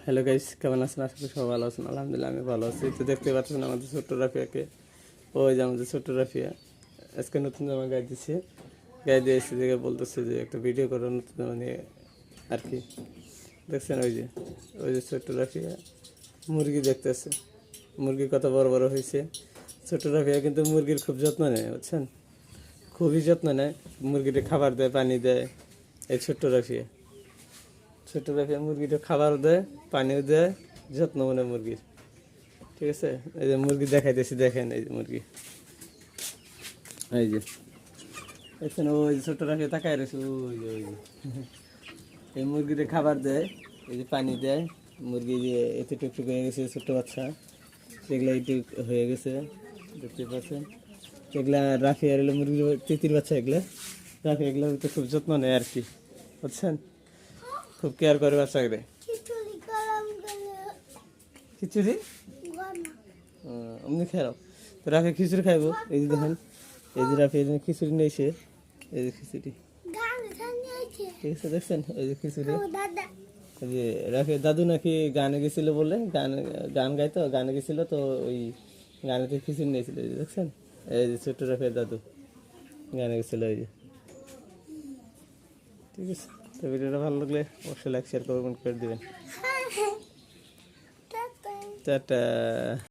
Hello guys, কেমন আছেন? আশা করি সবাই ভালো আছেন। আলহামদুলিল্লাহ আমি ভালো আছি। তো দেখতে পাচ্ছেন আমাদের ছোট্ট রাফিয়াকে। ওই যে আমাদের ছোট্ট রাফিয়া আজকে নতুন জামা গায়ে দিচ্ছে। গায়ে দিয়ে এসে দেখে বলতেছে যে একটা ভিডিও করো নতুন জামা নিয়ে আর কি। দেখছেন ওই যে ছোট্ট রাফিয়া মুরগি দেখতেছে। মুরগি কত বড় বড় হয়েছে। ছোট্ট রাফিয়া কিন্তু মুরগির খুব যত্ন নেয়, বুঝছেন? খুবই যত্ন নেয়। মুরগিটা খাবার দেয়, পানি দেয়। এই ছোট্ট রাফিয়া মুরগিটা খাবার দেয়, পানিও দেয়, যত্ন মনে মুরগির। ঠিক আছে, এই যে মুরগি দেখাইতেছি, দেখেন এই যে মুরগি, এই যে দেখছেন, ওই যে ছোট্ট রাফিয়া তাকায় রয়েছে, ওই যে এই মুরগিটা খাবার দেয়, এই যে পানি দেয়। মুরগি যে এতে টুকটুক হয়ে গেছে, ছোট্ট বাচ্চা এগুলা একটু হয়ে গেছে, দেখতে পাচ্ছেন। এগুলা রাফিয়া এগুলো মুরগির তিতির বাচ্চা, এগুলো তো খুব যত্ন নেয় আর কি, বুঝছেন? খুব কেয়ার করে বাচ্চাকে। খিচুড়ি অমনি খেয়াল তো রাফি খিচুড়ি খাইবো। এই যে দেখেন, এই যে রাফি এই যে খিচুড়ি নিয়েছে, এই যে খিচুড়ি, ঠিক আছে দেখছেন, এই যে খিচুড়ি। এই যে রাফি দাদু নাকি গানে গেছিল বলে, গান গাইতো, গানে গেছিল তো ওই গানেতে খিচুড়ি নিয়েছিল, এই যে দেখছেন। এই যে ছোট্ট রাফির দাদু গানে গেছিল, এই যে। ঠিক আছে, তো ভিডিওটা ভালো লাগলে অবশ্যই লাইক শেয়ার করবেন, করে দেবেন। টাটা।